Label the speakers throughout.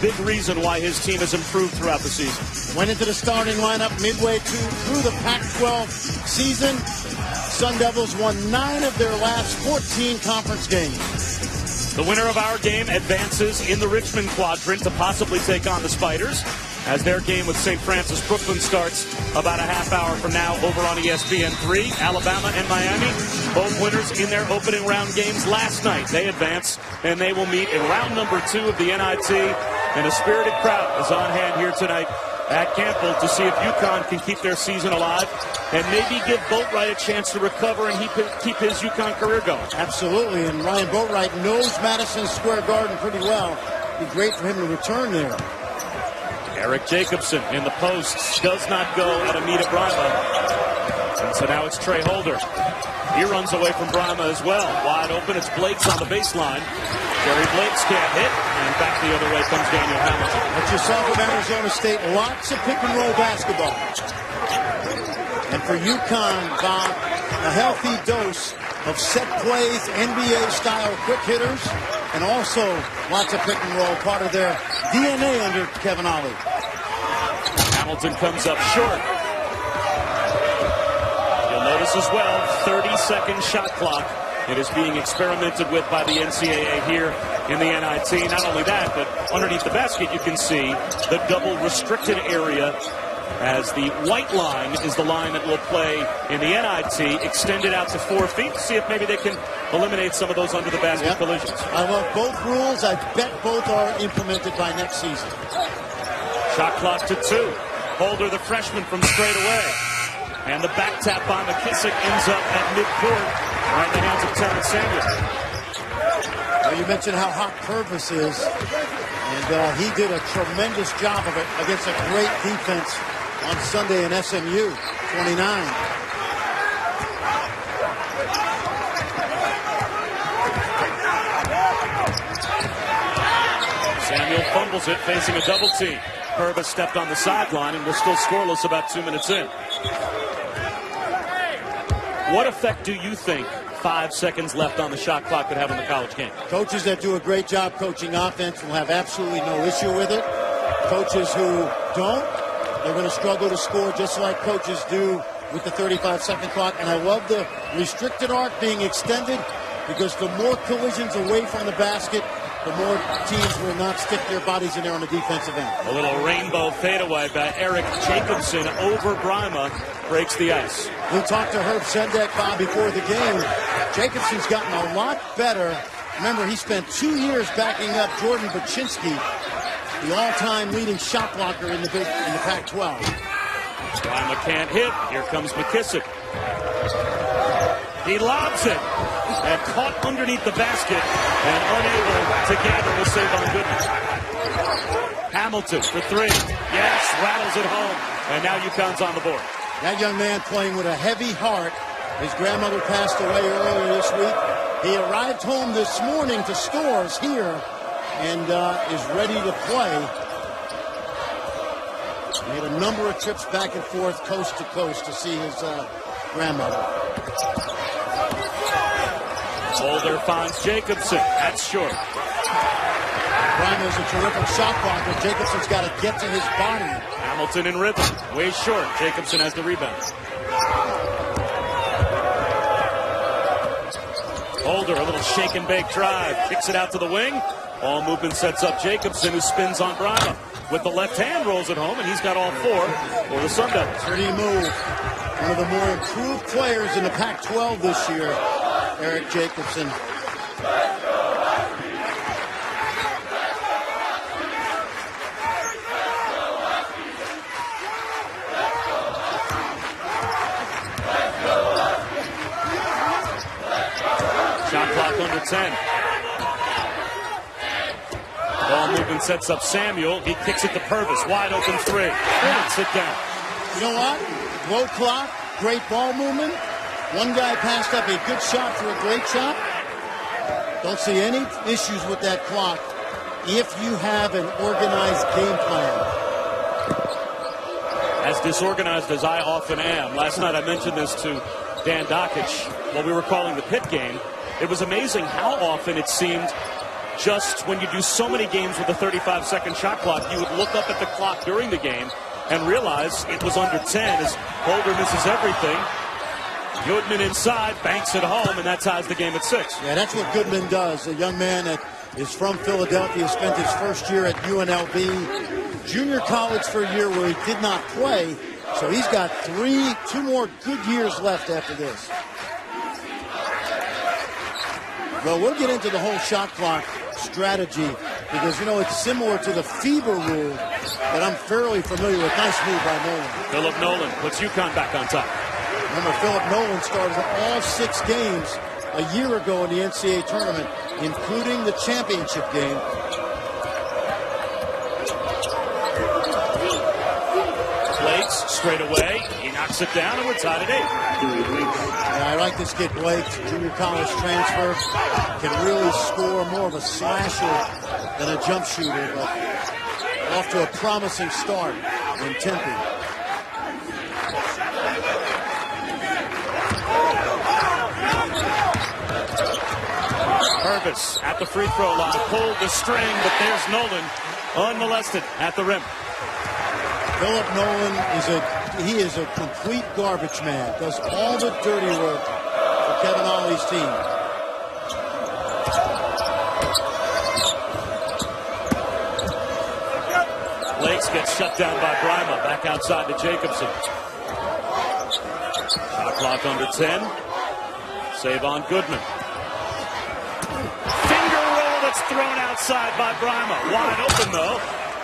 Speaker 1: big reason why his team has improved throughout the season.
Speaker 2: Went into the starting lineup midway through the Pac-12 season. Sun Devils won 9 of their last 14 conference games.
Speaker 1: The winner of our game advances in the Richmond quadrant to possibly take on the Spiders, as their game with St. Francis Brooklyn starts about a half hour from now over on ESPN3. Alabama and Miami, both winners in their opening round games last night. They advance, and they will meet in round number 2 of the NIT. And a spirited crowd is on hand here tonight at Campbell to see if UConn can keep their season alive and maybe give Boatwright a chance to recover and keep his UConn career going.
Speaker 2: Absolutely, and Ryan Boatwright knows Madison Square Garden pretty well. It'd be great for him to return there.
Speaker 1: Eric Jacobson in the post does not go at Amita Brima. And so now it's Trey Holder. He runs away from Brima as well. Wide open, it's Blakes on the baseline. Jerry Blakes can't hit, and back the other way comes Daniel Hamilton.
Speaker 2: What you saw from Arizona State, lots of pick-and-roll basketball. And for UConn, Bob, a healthy dose of set plays, NBA-style quick hitters, and also lots of pick-and-roll, part of their DNA under Kevin Ollie.
Speaker 1: Hamilton comes up short. You'll notice as well, 30-second shot clock. It is being experimented with by the NCAA here in the NIT. Not only that, but underneath the basket, you can see the double restricted area, as the white line is the line that will play in the NIT, extended out to 4 feet, to see if maybe they can eliminate some of those under the basket collisions.
Speaker 2: I love both rules. I bet both are implemented by next season.
Speaker 1: Shot clock to 2. Holder, the freshman, from straight away. And the back tap by McKissic ends up at midcourt, right in the hands of Terrence Samuel.
Speaker 2: Well, you mentioned how hot Purvis is, and he did a tremendous job of it against a great defense on Sunday in SMU, 29.
Speaker 1: Samuel fumbles it, facing a double team. Purvis stepped on the sideline, and we're still scoreless about 2 minutes in. What effect do you think 5 seconds left on the shot clock could have in the college game?
Speaker 2: Coaches that do a great job coaching offense will have absolutely no issue with it. Coaches who don't, they're going to struggle to score, just like coaches do with the 35-second clock. And I love the restricted arc being extended, because the more collisions away from the basket, the more teams will not stick their bodies in there on the defensive end.
Speaker 1: A little rainbow fadeaway by Eric Jacobson over Brima breaks the ice.
Speaker 2: We talked to Herb Sendek, Bob, before the game. Jacobson's gotten a lot better. Remember, he spent 2 years backing up Jordan Baczynski, the all-time leading shot blocker in the Pac-12.
Speaker 1: Brima can't hit. Here comes McKissic. He lobs it, and caught underneath the basket, and unable to gather the save on Goodman. Hamilton for 3. Yes, rattles it home, and now UConn's on the board.
Speaker 2: That young man playing with a heavy heart. His grandmother passed away earlier this week. He arrived home this morning to Stores here and is ready to play. Made a number of trips back and forth, coast to coast, to see his grandmother.
Speaker 1: Holder finds Jacobson. That's short.
Speaker 2: Brima is a terrific shot blocker. Jacobson's got to get to his body.
Speaker 1: Hamilton in rhythm. Way short. Jacobson has the rebound. Holder, a little shake and bake drive. Kicks it out to the wing. All movement sets up Jacobson, who spins on Brima. With the left hand, rolls it home, and he's got all 4 for the Sun Devils.
Speaker 2: Pretty move. One of the more improved players in the Pac-12 this year, Eric Jacobson.
Speaker 1: Shot clock under 10. Ball movement sets up Samuel. He kicks it to Purvis. Wide open 3. And sit down.
Speaker 2: You know what? Low clock, great ball movement. One guy passed up a good shot for a great shot. Don't see any issues with that clock if you have an organized game plan.
Speaker 1: As disorganized as I often am. Last night I mentioned this to Dan Dockich while we were calling the pit game. It was amazing how often it seemed just when you do so many games with a 35-second shot clock, you would look up at the clock during the game and realize it was under 10 as Holder misses everything. Goodman inside, banks it home, and that ties the game at 6.
Speaker 2: Yeah, that's what Goodman does. A young man that is from Philadelphia, spent his first year at UNLV, junior college for a year where he did not play. So he's got two more good years left after this. Well, we'll get into the whole shot clock strategy because, you know, it's similar to the FIBA rule that I'm fairly familiar with. Nice move by Nolan.
Speaker 1: Philip Nolan puts UConn back on top.
Speaker 2: Remember, Philip Nolan started all 6 games a year ago in the NCAA tournament, including the championship game.
Speaker 1: Blakes straight away. He knocks it down, and we're tied at 8.
Speaker 2: I like this kid, Blake, junior college transfer. Can really score, more of a slasher than a jump shooter, but off to a promising start in Tempe.
Speaker 1: Purvis at the free throw line, pulled the string, but there's Nolan unmolested at the rim.
Speaker 2: Philip Nolan is a complete garbage man. Does all the dirty work for Kevin Ollie's team.
Speaker 1: Lakes gets shut down by Brima. Back outside to Jacobson. Shot clock under 10. Save on Goodman. Finger roll that's thrown outside by Brima. Wide open though.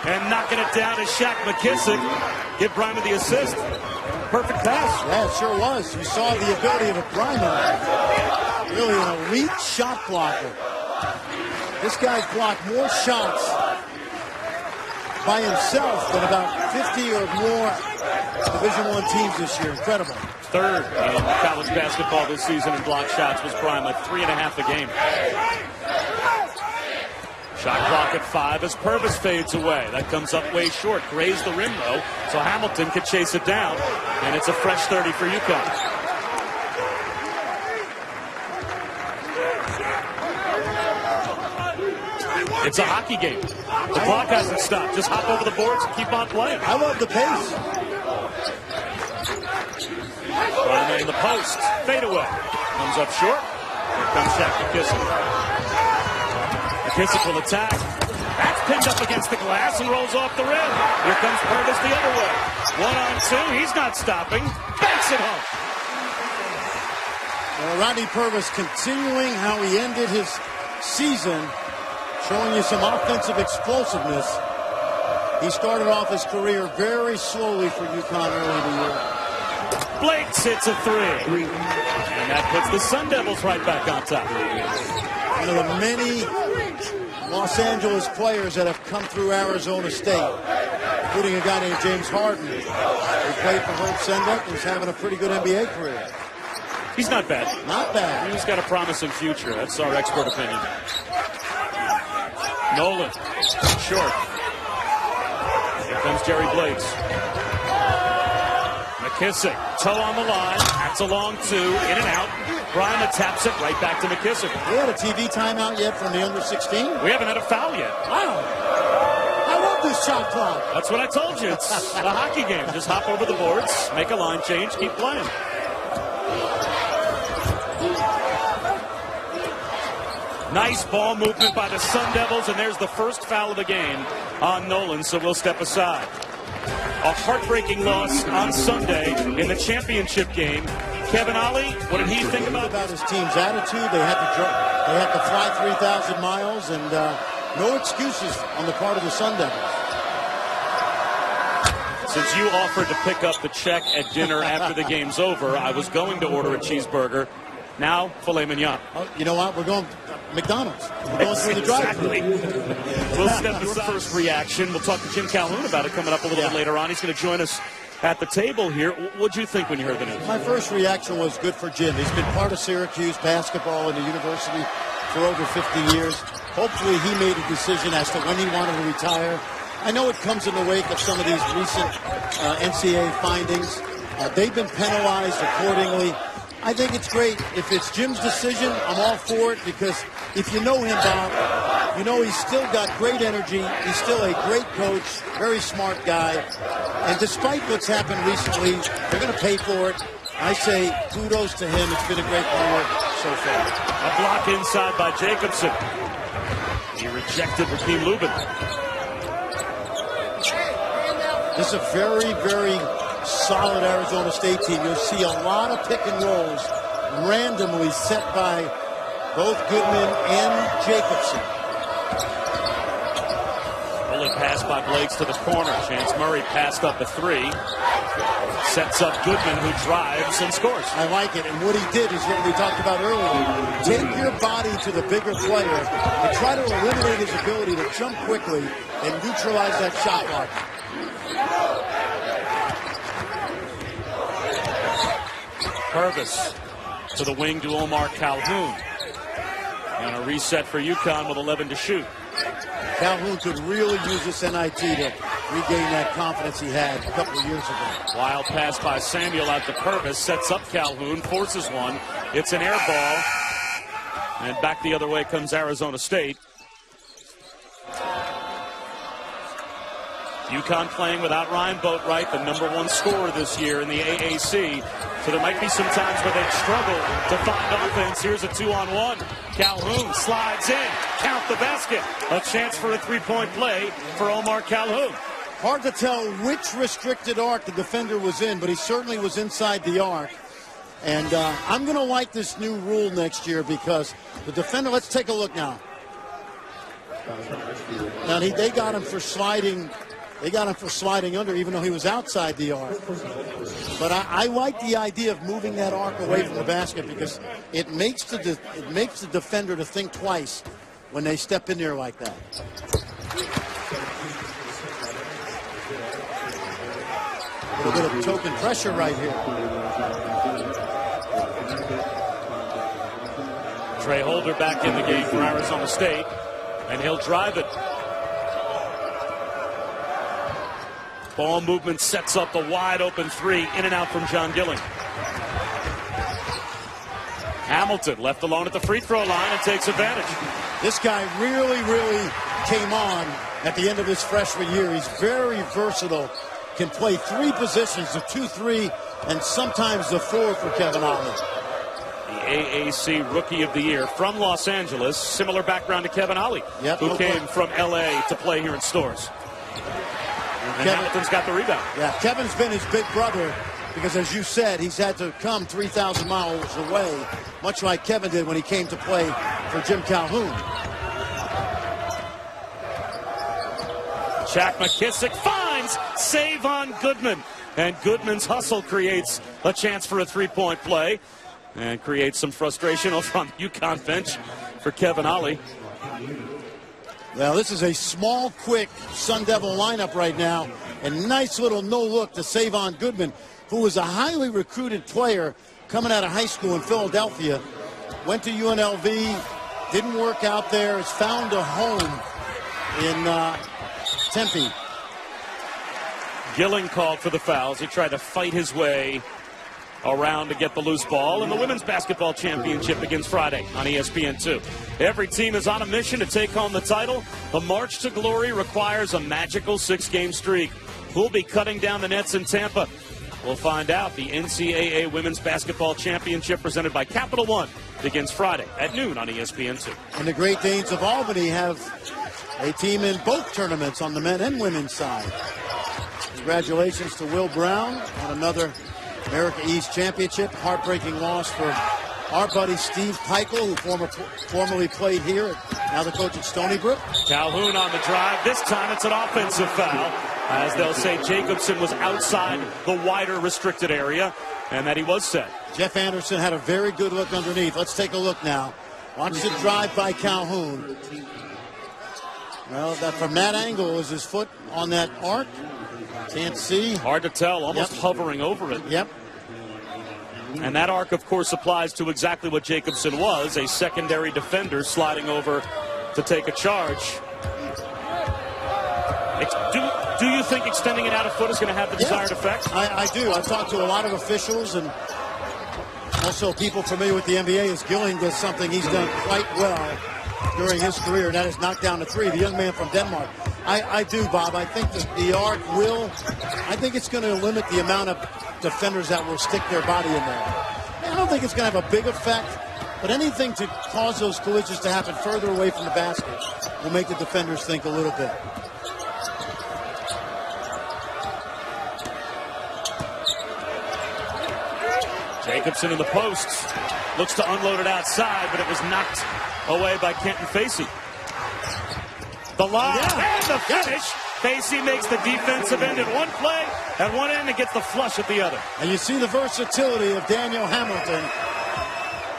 Speaker 1: And knocking it down is Shaq McKissic. Give Brima the assist. Perfect pass.
Speaker 2: Yeah, it sure was. You saw the ability of Brima. Really an elite shot blocker. This guy's blocked more shots by himself than about 50 or more Division I teams this year. Incredible.
Speaker 1: Third in college basketball this season in block shots was Brima, 3.5 a game. Shot clock at 5 as Purvis fades away. That comes up way short. Grazed the rim, though, so Hamilton could chase it down. And it's a fresh 30 for UConn. It's a hockey game. The clock hasn't stopped. Just hop over the boards and keep on playing.
Speaker 2: I love the pace.
Speaker 1: Brima in the post. Fade away. Comes up short. Here comes Shaq McKissic. McKissic will attack. That's pinned up against the glass and rolls off the rim. Here comes Purvis the other way. 1-on-2. He's not stopping. Banks it home.
Speaker 2: Well, Rodney Purvis continuing how he ended his season, showing you some offensive explosiveness. He started off his career very slowly for UConn early in the year.
Speaker 1: Blakes hits a 3. And that puts the Sun Devils right back on top.
Speaker 2: One of the many Los Angeles players that have come through Arizona State, including a guy named James Harden, who played for Herb Sendek, who's having a pretty good NBA career.
Speaker 1: He's not bad.
Speaker 2: Not bad.
Speaker 1: He's got a promising future. That's our expert opinion. Nolan, short. Here comes Jerry Blakes. McKissic, toe on the line. That's a long 2, in and out. Brima taps it right back to McKissic.
Speaker 2: We had a TV timeout yet from the under 16?
Speaker 1: We haven't had a foul yet.
Speaker 2: Wow. I love this shot clock.
Speaker 1: That's what I told you. It's a hockey game. Just hop over the boards, make a line change, keep playing. Nice ball movement by the Sun Devils, and there's the first foul of the game on Nolan, so we'll step aside. A heartbreaking loss on Sunday in the championship game. Kevin Ollie, what did he think about
Speaker 2: his team's attitude? They had to fly 3,000 miles, and no excuses on the part of the Sun Devils.
Speaker 1: Since you offered to pick up the check at dinner after the game's over, I was going to order a cheeseburger. Now, filet mignon.
Speaker 2: Oh, you know what? We're going McDonald's. We're going through the drive-thru.
Speaker 1: We'll step aside. First reaction. We'll talk to Jim Calhoun about it coming up a little bit later on. He's going to join us at the table here. What'd you think when you heard the news?
Speaker 2: My first reaction was good for Jim. He's been part of Syracuse basketball in the university for over 50 years. Hopefully he made a decision as to when he wanted to retire. I know it comes in the wake of some of these recent NCAA findings. They've been penalized accordingly. I think it's great. If it's Jim's decision, I'm all for it, because if you know him, Bob, you know he's still got great energy. He's still a great coach, very smart guy. And despite what's happened recently, they're going to pay for it. I say kudos to him. It's been a great career so far.
Speaker 1: A block inside by Jacobson. He rejected Rakeem Lubin.
Speaker 2: This is a very, very solid Arizona State team. You'll see a lot of pick and rolls randomly set by both Goodman and Jacobson.
Speaker 1: Bullet pass by Blakes to the corner. Chance Murray passed up a three. Sets up Goodman, who drives and scores.
Speaker 2: I like it. And what he did is what we talked about earlier. Take your body to the bigger player and try to eliminate his ability to jump quickly and neutralize that shot block.
Speaker 1: Purvis to the wing to Omar Calhoun. And a reset for UConn with 11 to shoot.
Speaker 2: Calhoun could really use this NIT to regain that confidence he had a couple of years ago.
Speaker 1: Wild pass by Samuel out to Purvis. Sets up Calhoun. Forces one. It's an air ball. And back the other way comes Arizona State. UConn playing without Ryan Boatwright, the #1 scorer this year in the AAC. So there might be some times where they'd struggle to find offense. Here's a 2-on-1. Calhoun slides in. Count the basket. A chance for a three-point play for Omar Calhoun.
Speaker 2: Hard to tell which restricted arc the defender was in, but he certainly was inside the arc. And I'm going to like this new rule next year because the defender, let's take a look now. Now, they got him for sliding. They got him for sliding under, even though he was outside the arc. But I like the idea of moving that arc away from the basket because it makes the defender to think twice when they step in there like that. A little bit of token pressure right here.
Speaker 1: Trey Holder back in the game for Arizona State, and he'll drive it. Ball movement sets up the wide open three, in and out from John Gilling. Hamilton left alone at the free throw line and takes advantage.
Speaker 2: This guy really, really came on at the end of his freshman year. He's very versatile, can play three positions, the 2-3, and sometimes the 4 for Kevin Ollie.
Speaker 1: The AAC Rookie of the Year from Los Angeles, similar background to Kevin Ollie, who came from LA to play here in Stores. And Hamilton's got the rebound.
Speaker 2: Yeah, Kevin's been his big brother because, as you said, he's had to come 3,000 miles away, much like Kevin did when he came to play for Jim Calhoun.
Speaker 1: Shaq McKissic finds save on Goodman. And Goodman's hustle creates a chance for a three-point play and creates some frustration over on the UConn bench for Kevin Ollie.
Speaker 2: Well, this is a small, quick Sun Devil lineup right now. And nice little no-look to save on Goodman, who was a highly recruited player coming out of high school in Philadelphia. Went to UNLV, didn't work out there, has found a home in Tempe.
Speaker 1: Gilling called for the fouls. He tried to fight his way around to get the loose ball, and the women's basketball championship begins Friday on ESPN2. Every team is on a mission to take home the title. The march to glory requires a magical 6-game streak. Who'll be cutting down the nets in Tampa? We'll find out. The NCAA Women's Basketball Championship presented by Capital One begins Friday at noon on ESPN2.
Speaker 2: And the Great Danes of Albany have a team in both tournaments on the men and women's side. Congratulations to Will Brown on another America East Championship. Heartbreaking loss for our buddy Steve Peichel, who formerly played here, now the coach at Stony Brook.
Speaker 1: Calhoun on the drive. This time it's an offensive foul, as they'll say Jacobson was outside the wider restricted area, and that he was set.
Speaker 2: Jeff Anderson had a very good look underneath. Let's take a look now. Watch the drive by Calhoun. Well, that from that angle, is his foot on that arc? Can't see.
Speaker 1: Hard to tell, almost hovering over it.
Speaker 2: Yep.
Speaker 1: And that arc, of course, applies to exactly what Jacobson was, a secondary defender sliding over to take a charge. Do you think extending it out a foot is going to have the desired effect?
Speaker 2: I do. I've talked to a lot of officials and also people familiar with the NBA. As Gilling does something he's done quite well during his career, and that is knocked down to 3. The young man from Denmark. I do, Bob. I think that the arc I think it's going to limit the amount of defenders that will stick their body in there. I don't think it's going to have a big effect, but anything to cause those collisions to happen further away from the basket will make the defenders think a little bit.
Speaker 1: Jacobson in the post. Looks to unload it outside, but it was knocked away by Kenton Facey. The lob and the finish. Facey makes the defensive end at one play at one end and gets the flush at the other.
Speaker 2: And you see the versatility of Daniel Hamilton.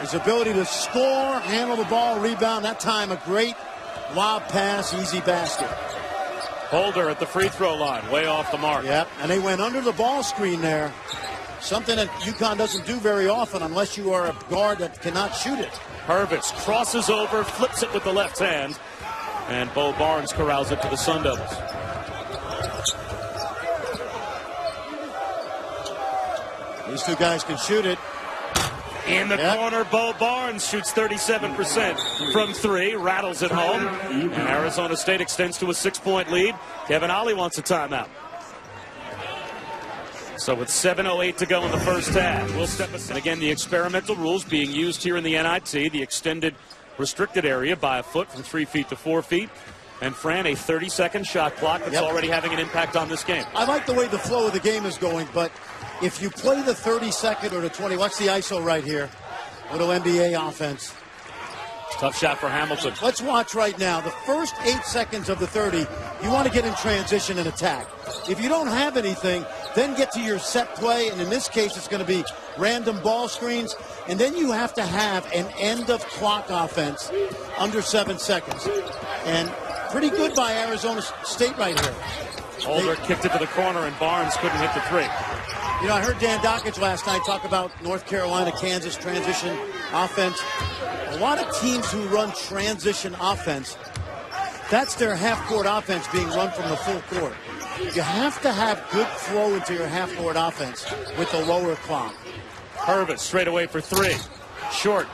Speaker 2: His ability to score, handle the ball, rebound. That time a great lob pass, easy basket.
Speaker 1: Holder at the free throw line, way off the mark.
Speaker 2: Yep, and they went under the ball screen there. Something that UConn doesn't do very often unless you are a guard that cannot shoot it.
Speaker 1: Hurwitz crosses over, flips it with the left hand, and Bo Barnes corrals it to the Sun Devils.
Speaker 2: These two guys can shoot it.
Speaker 1: In the corner, Bo Barnes shoots 37% from 3, rattles it home, and Arizona State extends to a 6-point lead. Kevin Ollie wants a timeout. So with 7:08 to go in the first half, we'll step aside. And again, the experimental rules being used here in the NIT, the extended restricted area by a foot from 3 feet to 4 feet. And Fran, a 30-second shot clock that's already having an impact on this game.
Speaker 2: I like the way the flow of the game is going, but if you play the 30-second or the 20, watch the ISO right here. Little NBA offense.
Speaker 1: Tough shot for Hamilton.
Speaker 2: Let's watch right now. The first 8 seconds of the 30, you want to get in transition and attack. If you don't have anything, then get to your set play, and in this case, it's going to be random ball screens, and then you have to have an end-of-clock offense under 7 seconds. And pretty good by Arizona State right here.
Speaker 1: Holder kicked it to the corner, and Barnes couldn't hit the 3.
Speaker 2: You know, I heard Dan Dockage last night talk about North Carolina, Kansas transition offense. A lot of teams who run transition offense, that's their half-court offense being run from the full court. You have to have good flow into your half-court offense with the lower clock.
Speaker 1: Hurwitz straight away for 3. Short.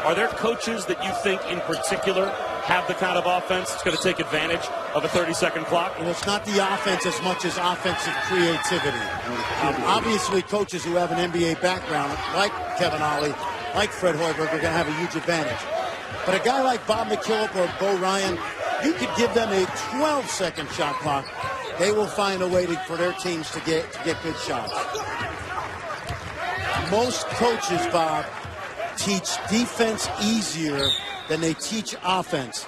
Speaker 1: Are there coaches that you think in particular have the kind of offense that's going to take advantage of a 30-second clock?
Speaker 2: And it's not the offense as much as offensive creativity. Obviously, coaches who have an NBA background, like Kevin Ollie, like Fred Hoiberg, are going to have a huge advantage. But a guy like Bob McKillop or Bo Ryan, you could give them a 12-second shot clock. They will find a way for their teams to get good shots. Most coaches, Bob, teach defense easier than they teach offense.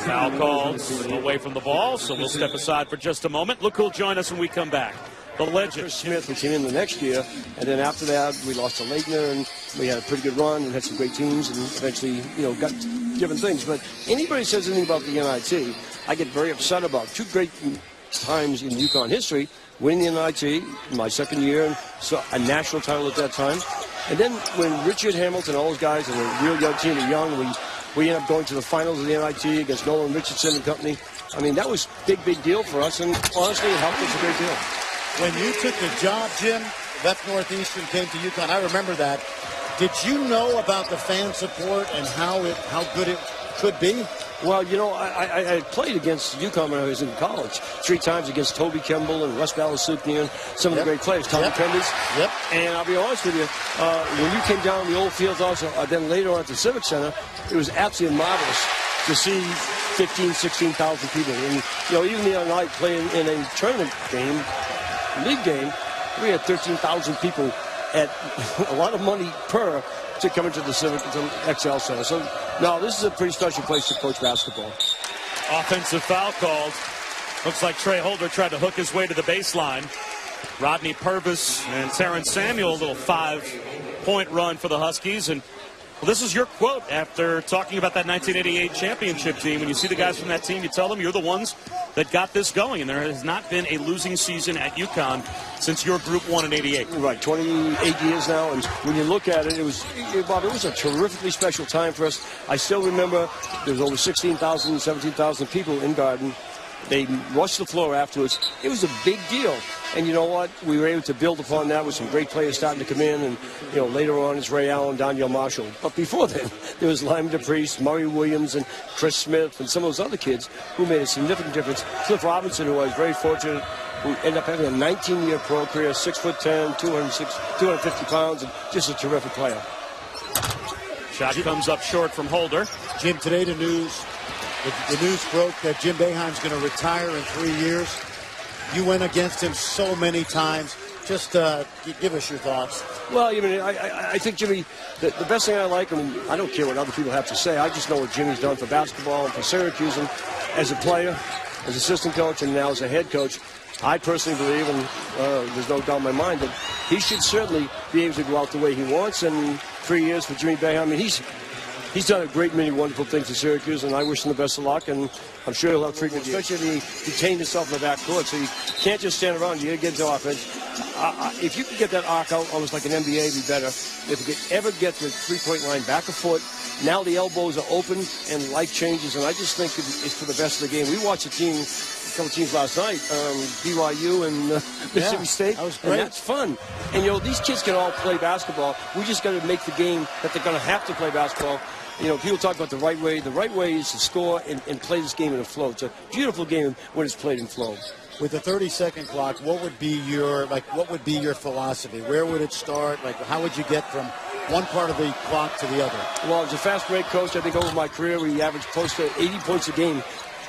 Speaker 1: Foul calls away from the ball, so we'll step aside for just a moment. Look who'll join us when we come back. The legend.
Speaker 3: Smith, we came in the next year, and then after that, we lost to Leitner, and we had a pretty good run and had some great teams, and eventually, got different things. But anybody says anything about the NIT, I get very upset about. 2 great times in UConn history, winning the NIT in my second year, and so a national title at that time. And then when Richard Hamilton, all those guys, and a real young team, young, we ended up going to the finals of the NIT against Nolan Richardson and company. I mean, that was a big deal for us, and honestly, it helped us a great deal.
Speaker 2: When you took the job, Jim, left Northeastern, came to UConn, I remember that. Did you know about the fan support and how good it could be?
Speaker 3: Well, I played against UConn when I was in college 3 times against Toby Kemble and Russ Valasukny and some of the great players, Tommy Kendis.
Speaker 2: Yep.
Speaker 3: And I'll be honest with you, when you came down the old fields also, then later on at the Civic Center, it was absolutely marvelous to see 15,000, 16,000 people. And, even the other night playing in a tournament game, league game, we had 13,000 people at a lot of money per to come into the Civic XL Center. So, no, this is a pretty special place to coach basketball.
Speaker 1: Offensive foul called. Looks like Trey Holder tried to hook his way to the baseline. Rodney Purvis and Terrence Samuel, a little 5-point run for the Huskies. And well, this is your quote after talking about that 1988 championship team. When you see the guys from that team, you tell them you're the ones that got this going. And there has not been a losing season at UConn since your group won in '88.
Speaker 3: Right, 28 years now. And when you look at it, Bob, it was a terrifically special time for us. I still remember there was over 16,000, 17,000 people in Garden. They rushed the floor afterwards. It was a big deal. And you know what? We were able to build upon that with some great players starting to come in. And, later on is Ray Allen, Daniel Marshall. But before then, there was Lyman DePriest, Murray Williams, and Chris Smith, and some of those other kids who made a significant difference. Cliff Robinson, who I was very fortunate, who ended up having a 19-year pro career, 6'10", 250 pounds, and just a terrific player.
Speaker 1: Shot comes up short from Holder.
Speaker 2: Jim, today the news broke that Jim Boeheim's going to retire in 3 years. You went against him so many times. Just give us your thoughts.
Speaker 3: Well, I think, Jimmy, the best thing I like, and I don't care what other people have to say, I just know what Jimmy's done for basketball and for Syracuse, and as a player, as assistant coach, and now as a head coach. I personally believe, and there's no doubt in my mind, that he should certainly be able to go out the way he wants. And 3 years for Jimmy Boeheim, I mean, he's done a great many wonderful things at Syracuse, and I wish him the best of luck. And I'm sure he'll have frequent, especially if he retained himself in the back court. So you can't just stand around. You got to get into offense. If you could get that arc out almost like an NBA, it'd be better. If you could ever get to the three-point line back a foot, now the elbows are open and life changes. And I just think it's for the best of the game. We watched a couple teams last night, BYU and Mississippi State.
Speaker 2: That was great.
Speaker 3: And that's fun. And, these kids can all play basketball. We just got to make the game that they're going to have to play basketball. People talk about the right way. The right way is to score and play this game in a flow. It's a beautiful game when it's played in flow.
Speaker 2: With the 30-second clock, what would be your philosophy? Where would it start? How would you get from one part of the clock to the other?
Speaker 3: Well, as a fast break coach, I think over my career we averaged close to 80 points a game.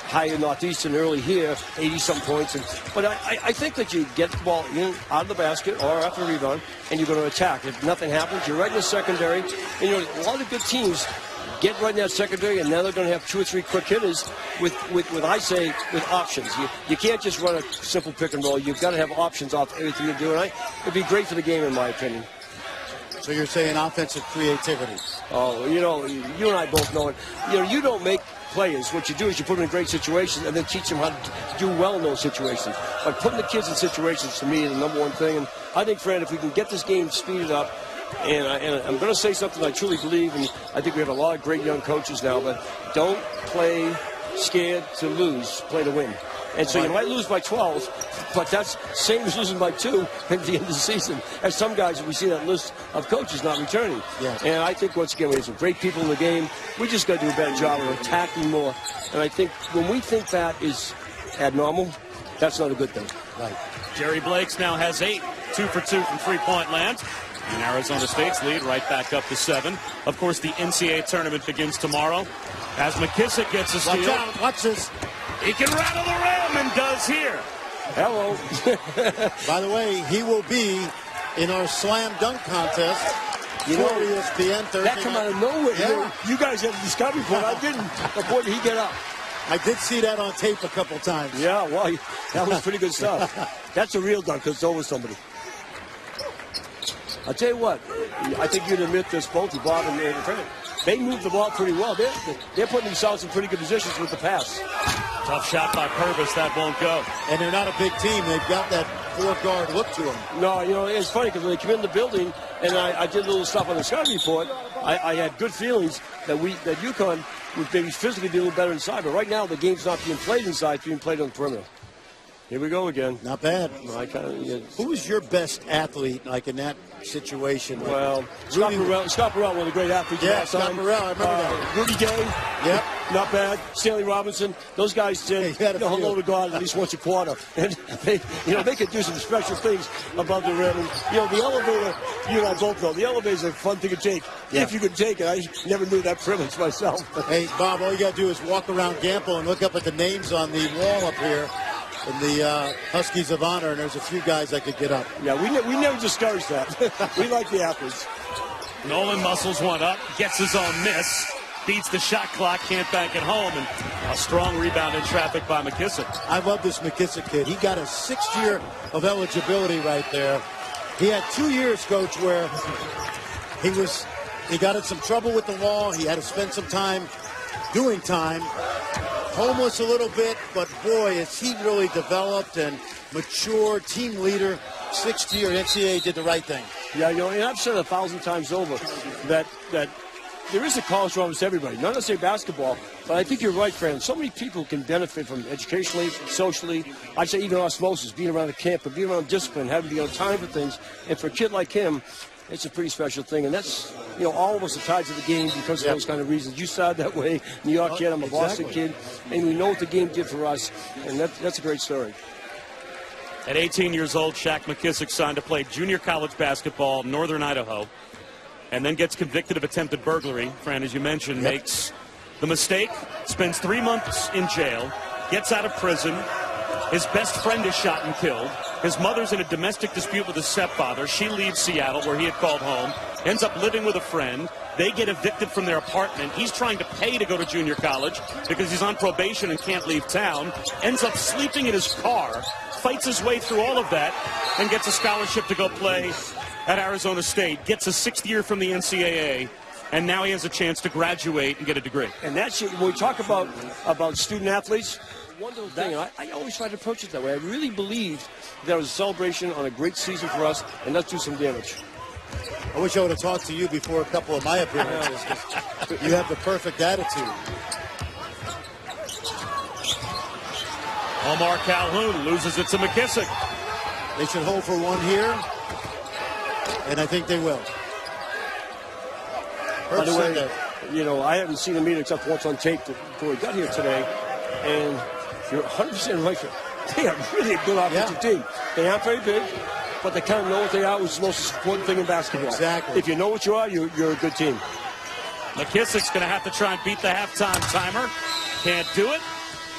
Speaker 3: High in Northeastern early here, 80-something points. But I think that you get the ball out of the basket or after a rebound, and you're going to attack. If nothing happens, you're right in the secondary. And a lot of good teams get right in that secondary, and now they're going to have 2 or 3 quick hitters with options. You can't just run a simple pick and roll. You've got to have options off everything you do. And it'd be great for the game, in my opinion.
Speaker 2: So you're saying offensive creativity?
Speaker 3: Oh, you and I both know it. You don't make players. What you do is you put them in great situations and then teach them how to do well in those situations. But putting the kids in situations, to me, is the number one thing. And I think, Fred, if we can get this game speeded up, and I'm going to say something I truly believe, and I think we have a lot of great young coaches now, but don't play scared to lose, play to win. And so you might lose by 12, but that's same as losing by 2 at the end of the season. As some guys, we see that list of coaches not returning.
Speaker 2: Yes.
Speaker 3: And I think, once again, we have some great people in the game. We just got to do a better job of attacking more. And I think when we think that is abnormal, that's not a good thing.
Speaker 2: Right.
Speaker 1: Jerry Blakes now has 8, 2 for 2 from three-point land. And Arizona State's lead right back up to 7. Of course, the NCAA tournament begins tomorrow. As McKissic gets a steal.
Speaker 2: Watch out. Watch this.
Speaker 1: He can rattle the rim and does here.
Speaker 3: Hello.
Speaker 2: By the way, he will be in our slam dunk contest for ESPN Thursday.
Speaker 3: That come out of nowhere.
Speaker 2: Yeah.
Speaker 3: You guys had the discovery point. I didn't. But boy, did he get up.
Speaker 2: I did see that on tape a couple times.
Speaker 3: Yeah, well, that was pretty good stuff. That's a real dunk because it's over somebody. I'll tell you what, I think you'd admit this, both you, Bob and Fred. They move the ball pretty well. They're putting themselves in pretty good positions with the pass.
Speaker 1: Tough shot by Purvis. That won't go.
Speaker 2: And they're not a big team. They've got that 4-guard look to them.
Speaker 3: No, it's funny because when they come in the building, and I did a little stuff on the scouting report, I had good feelings that UConn would maybe physically be a little better inside. But right now, the game's not being played inside, it's being played on the perimeter. Here we go again.
Speaker 2: Not bad.
Speaker 3: Who
Speaker 2: was your best athlete, in that situation?
Speaker 3: Well, Scott Burrell, one of the great athletes.
Speaker 2: Yeah, Scott Burrell, I remember that.
Speaker 3: Rudy Gay.
Speaker 2: Yep.
Speaker 3: Not bad. Stanley Robinson. Those guys did hello to God at least once a quarter. And they could do some special things above the rim. And, the elevator, you and I both know, the elevator is a fun thing to take. Yeah. If you could take it. I never knew that privilege myself.
Speaker 2: Hey, Bob, all you got to do is walk around Gamble and look up at the names on the wall up here in the Huskies of Honor, and there's a few guys that could get up.
Speaker 3: Yeah, we never discourage that. We like the athletes.
Speaker 1: Nolan muscles one up, gets his own miss, beats the shot clock, can't bank it home, and a strong rebound in traffic by McKissic.
Speaker 2: I love this McKissic kid. He got a 6th year of eligibility right there. He had 2 years, Coach, where he got in some trouble with the law. He had to spend some time doing time. Homeless a little bit, but boy, has he really developed and matured, team leader. 6th year, NCAA did the right thing.
Speaker 3: Yeah, and I've said 1,000 times over that there is a college for almost everybody. Not necessarily basketball, but I think you're right, Fran. So many people can benefit from educationally, socially. I'd say even osmosis, being around the camp, but being around discipline, having to be on time for things. And for a kid like him, it's a pretty special thing. And that's, all of us are tied to the game because of those kind of reasons. You started that way, New York kid, I'm a Boston kid, and we know what the game did for us, and that's a great story.
Speaker 1: At 18 years old, Shaq McKissic signed to play junior college basketball, Northern Idaho, and then gets convicted of attempted burglary. Fran, as you mentioned, makes the mistake, spends 3 months in jail, gets out of prison. His best friend is shot and killed. His mother's in a domestic dispute with his stepfather. She leaves Seattle, where he had called home, ends up living with a friend. They get evicted from their apartment. He's trying to pay to go to junior college because he's on probation and can't leave town. Ends up sleeping in his car, fights his way through all of that, and gets a scholarship to go play at Arizona State, gets a 6th year from the NCAA, and now he has a chance to graduate and get a degree.
Speaker 3: And that's when we talk about student athletes, one little thing, I always try to approach it that way. I really believed that it was a celebration on a great season for us, and let's do some damage.
Speaker 2: I wish I would have talked to you before a couple of my appearances. You have the perfect attitude.
Speaker 1: Omar Calhoun loses it to McKissic.
Speaker 2: They should hold for one here, and I think they will.
Speaker 3: By the way, I haven't seen him either except once on tape before he got here today, and you're 100% right. They are really a good offensive team. They aren't very big, but they kind of know what they are, which is the most important thing in basketball.
Speaker 2: Exactly.
Speaker 3: If you know what you are, you're a good team.
Speaker 1: McKissic's going to have to try and beat the halftime timer. Can't do it,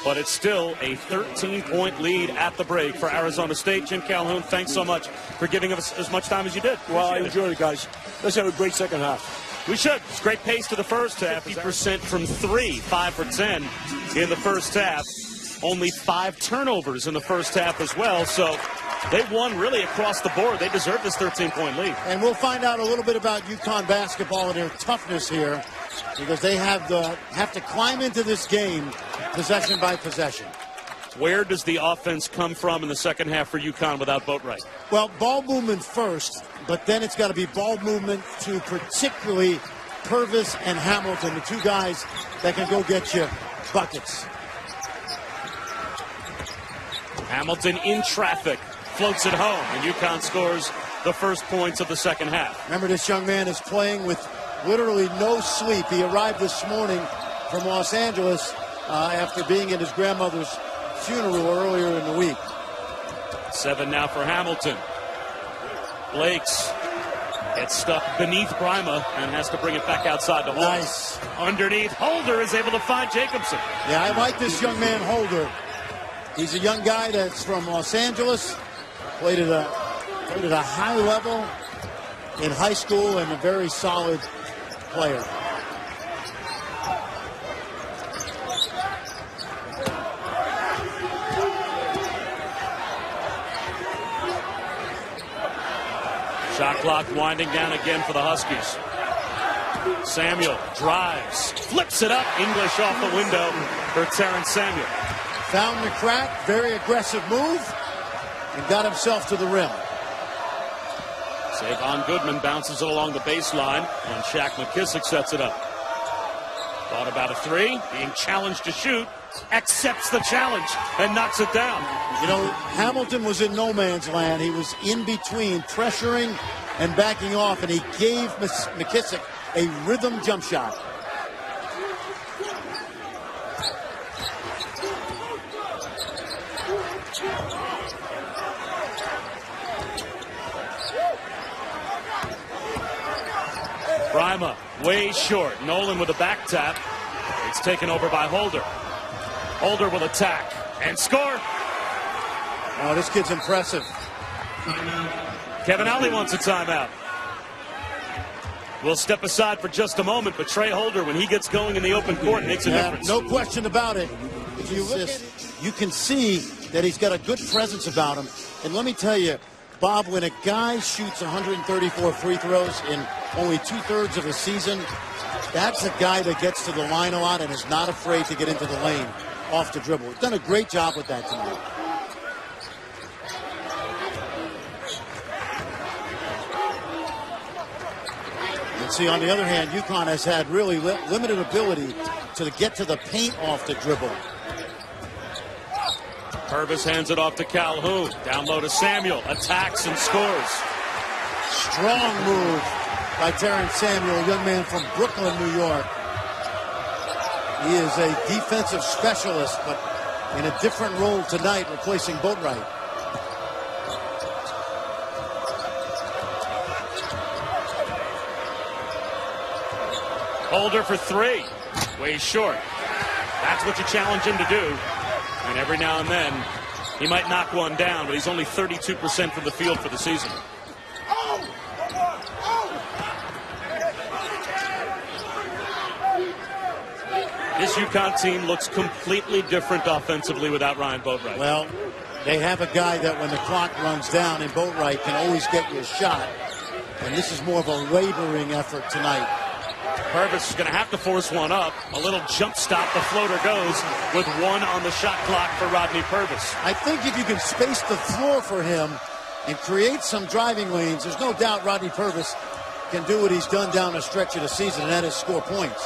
Speaker 1: but it's still a 13-point lead at the break for Arizona State. Jim Calhoun, thanks so much for giving us as much time as you did.
Speaker 3: Well, I enjoyed it, guys. Let's have a great second half.
Speaker 1: We should. It's great pace to the first half. 50% from 3, 5 for 10 in the first half. Only 5 turnovers in the first half as well. So they won really across the board. They deserve this 13-point lead.
Speaker 2: And we'll find out a little bit about UConn basketball and their toughness here, because they have to climb into this game possession by possession.
Speaker 1: Where does the offense come from in the second half for UConn without Boatwright?
Speaker 2: Well, ball movement first, but then it's got to be ball movement to particularly Purvis and Hamilton, the two guys that can go get you buckets.
Speaker 1: Hamilton in traffic, floats it home, and UConn scores the first points of the second half.
Speaker 2: Remember, this young man is playing with literally no sleep. He arrived this morning from Los Angeles after being at his grandmother's funeral earlier in the week.
Speaker 1: 7 now for Hamilton. Blakes gets stuck beneath Brima and has to bring it back outside to Holder.
Speaker 2: Nice.
Speaker 1: Underneath, Holder is able to find Jacobson.
Speaker 2: Yeah, I like this young man, Holder. He's a young guy that's from Los Angeles, played at a high level in high school, and a very solid player.
Speaker 1: Shot clock winding down again for the Huskies. Samuel drives, flips it up. English off the window for Terrence Samuel.
Speaker 2: Found the crack, very aggressive move, and got himself to the rim.
Speaker 1: Savon Goodman bounces it along the baseline, and Shaq McKissic sets it up. Thought about a 3, being challenged to shoot, accepts the challenge, and knocks it down.
Speaker 2: You know, Hamilton was in no man's land. He was in between, pressuring and backing off, and he gave McKissic a rhythm jump shot.
Speaker 1: Brima way short. Nolan with a back tap. It's taken over by Holder. Holder will attack and score.
Speaker 2: Oh, this kid's impressive.
Speaker 1: Kevin Ollie wants a timeout. We'll step aside for just a moment, but Trey Holder, when he gets going in the open court, makes a difference.
Speaker 2: No question about it. If you look at, you can see that he's got a good presence about him. And let me tell you, Bob, when a guy shoots 134 free throws in only 2/3 of a season, that's a guy that gets to the line a lot and is not afraid to get into the lane off the dribble. He's done a great job with that tonight. efficiency. On the other hand, UConn has had really limited ability to get to the paint off the dribble.
Speaker 1: Purvis hands it off to Calhoun. Down low to Samuel. Attacks and scores.
Speaker 2: Strong move by Terrence Samuel, a young man from Brooklyn, New York. He is a defensive specialist, but in a different role tonight, replacing Boatwright.
Speaker 1: Holder for three. Way short. That's what you challenge him to do. And every now and then, he might knock one down, but he's only 32% from the field for the season. This UConn team looks completely different offensively without Ryan Boatwright.
Speaker 2: Well, they have a guy that when the clock runs down, and Boatwright can always get you a shot. And this is more of a laboring effort tonight.
Speaker 1: Purvis is going to have to force one up. A little jump stop. The floater goes with one on the shot clock for Rodney Purvis.
Speaker 2: I think if you can space the floor for him and create some driving lanes, there's no doubt Rodney Purvis can do what he's done down the stretch of the season, and that is score points.